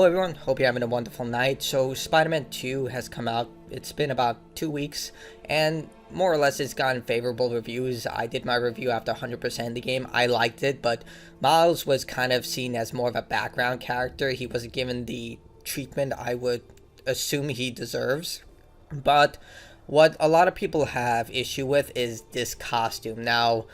everyone, hope you're having a wonderful night. So Spider-Man 2 has come out. It's been about 2 weeks, and more or less it's gotten favorable reviews. I did my review after 100% the game. I liked it, but Miles was kind of seen as more of a background character. He wasn't given the treatment I would assume he deserves. But what a lot of people have issue with is this costume. Now,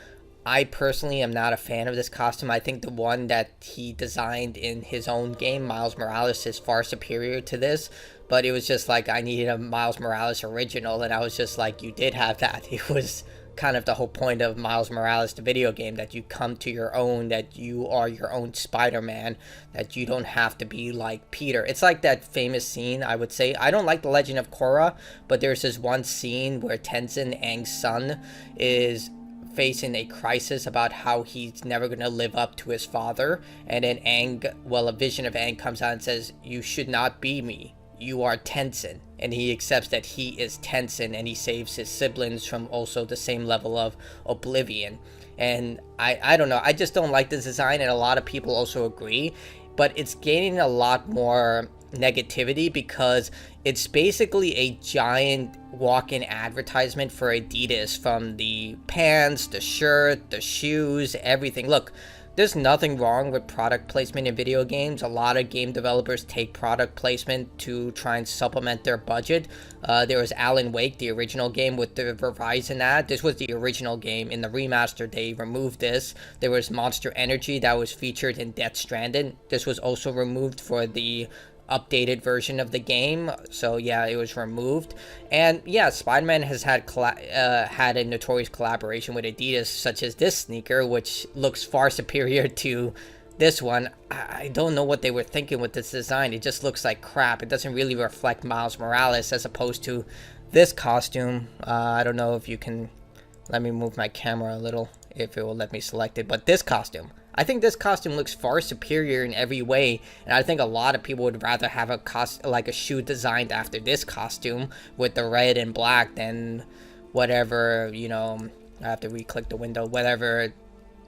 I personally am not a fan of this costume. I think the one that he designed in his own game, Miles Morales, is far superior to this. But it was just like I needed a Miles Morales original, and I was just like, you did have that. It was kind of the whole point of Miles Morales, the video game, that you come to your own, that you are your own Spider-Man, that you don't have to be like Peter. It's like that famous scene, I would say. I don't like The Legend of Korra, but there's this one scene where Tenzin, Aang's son, is facing a crisis about how he's never going to live up to his father, and then a vision of Aang comes out and says, you should not be me, you are Tenzin, and he accepts that he is Tenzin, and he saves his siblings from also the same level of oblivion. And I don't know, I just don't like this design, and a lot of people also agree, but it's gaining a lot more negativity because it's basically a giant walk-in advertisement for Adidas, from the pants, the shirt, the shoes, everything. Look, there's nothing wrong with product placement in video games. A lot of game developers take product placement to try and supplement their budget. There was Alan Wake, the original game with the Verizon ad. This was the original game. In the remaster, they removed this. There was Monster Energy that was featured in Death Stranding. This was also removed for the updated version of the game, so yeah, it was removed. And yeah, Spider-Man has had a notorious collaboration with Adidas, such as this sneaker, which looks far superior to this one. I don't know what they were thinking with this design. It just looks like crap. It doesn't really reflect Miles Morales, as opposed to this costume. I don't know if you can let me move my camera a little, if it will let me select it, but this costume, I think this costume looks far superior in every way, and I think a lot of people would rather have a shoe designed after this costume with the red and black than whatever, I have to re-click the window, whatever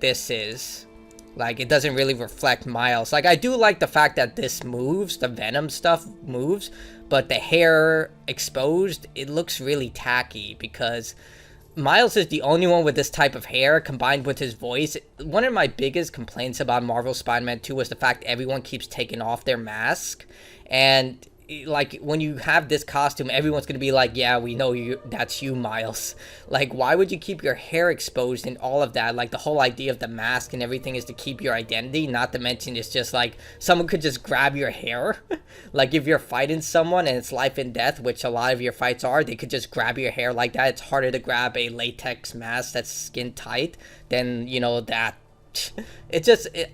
this is. Like, it doesn't really reflect Miles. Like, I do like the fact that this moves, the Venom stuff moves, but the hair exposed, it looks really tacky because Miles is the only one with this type of hair, combined with his voice. One of my biggest complaints about Marvel Spider-Man 2 was the fact everyone keeps taking off their mask. And like, when you have this costume, everyone's gonna be like, yeah, we know you, that's you, Miles. Like, why would you keep your hair exposed and all of that? Like, the whole idea of the mask and everything is to keep your identity, not to mention it's just like someone could just grab your hair. Like, if you're fighting someone and it's life and death, which a lot of your fights are, they could just grab your hair like that. It's harder to grab a latex mask that's skin tight than, that.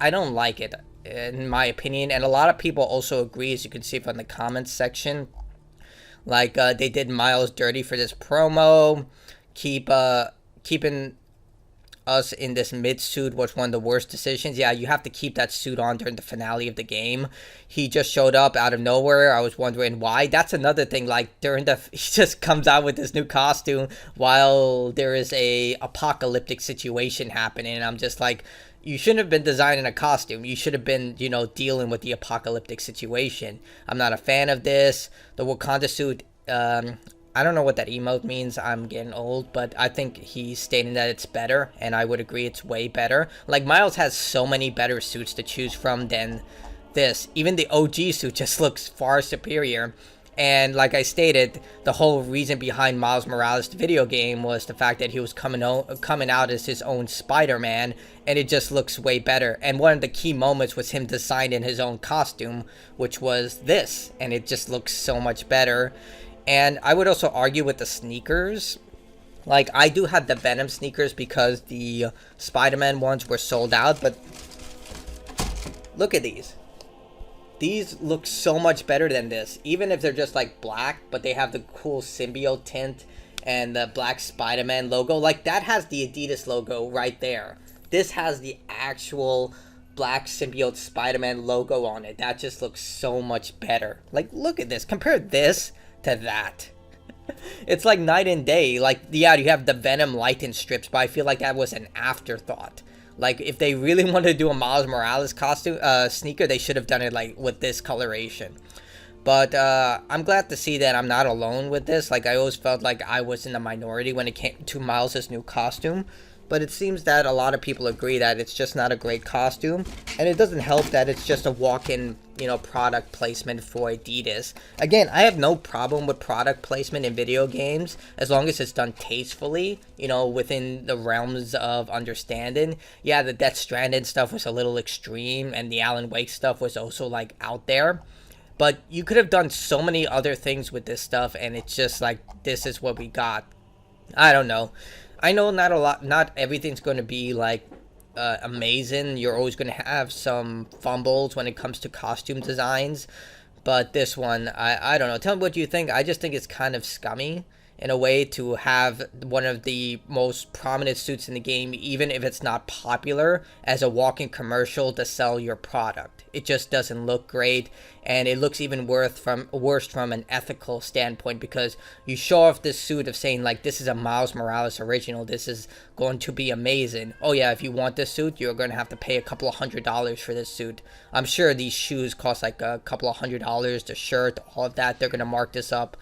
I don't like it, in my opinion, and a lot of people also agree, as you can see from the comments section. Like, they did Miles dirty for this promo. Keeping us in this mid suit was one of the worst decisions. Yeah, you have to keep that suit on during the finale of the game. He just showed up out of nowhere. I was wondering why. That's another thing. Like, he just comes out with this new costume while there is a apocalyptic situation happening. I'm just like, you shouldn't have been designing a costume. You should have been, dealing with the apocalyptic situation. I'm not a fan of this. The Wakanda suit, I don't know what that emote means. I'm getting old, but I think he's stating that it's better, and I would agree it's way better. Like, Miles has so many better suits to choose from than this. Even the OG suit just looks far superior. And like I stated, the whole reason behind Miles Morales, the video game, was the fact that he was coming out as his own Spider-Man, and it just looks way better. And one of the key moments was him designing his own costume, which was this, and it just looks so much better. And I would also argue with the sneakers. Like, I do have the Venom sneakers because the Spider-Man ones were sold out, but look at these. These look so much better than this, even if they're just like black, but they have the cool symbiote tint and the black Spider-Man logo. Like, that has the Adidas logo right there. This has the actual black symbiote Spider-Man logo on it. That just looks so much better. Like, look at this. Compare this to that. It's like night and day. Like, yeah, you have the Venom lighting strips, but I feel like that was an afterthought. Like, if they really wanted to do a Miles Morales costume sneaker, they should have done it like with this coloration. But I'm glad to see that I'm not alone with this. Like, I always felt like I was in the minority when it came to Miles' new costume. But it seems that a lot of people agree that it's just not a great costume. And it doesn't help that it's just a walk-in, product placement for Adidas. Again, I have no problem with product placement in video games as long as it's done tastefully, within the realms of understanding. Yeah, the Death Stranding stuff was a little extreme, and the Alan Wake stuff was also, like, out there. But you could have done so many other things with this stuff, and it's just like, this is what we got. I don't know. I know not everything's going to be like amazing. You're always going to have some fumbles when it comes to costume designs. But this one, I don't know. Tell me what you think. I just think it's kind of scummy in a way to have one of the most prominent suits in the game, even if it's not popular, as a walking commercial to sell your product. It just doesn't look great, and it looks even worse from an ethical standpoint, because you show off this suit of saying, like, this is a Miles Morales original, this is going to be amazing. Oh yeah, if you want this suit, you're going to have to pay a couple of $100s for this suit. I'm sure these shoes cost like a couple of $100, the shirt, all of that. They're going to mark this up.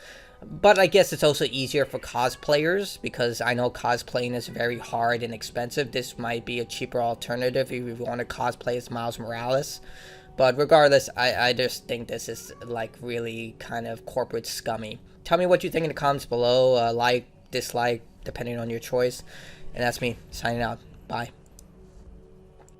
But I guess it's also easier for cosplayers, because I know cosplaying is very hard and expensive. This might be a cheaper alternative if you want to cosplay as Miles Morales. But regardless, I just think this is like really kind of corporate scummy. Tell me what you think in the comments below. Like, dislike, depending on your choice. And that's me signing out. Bye.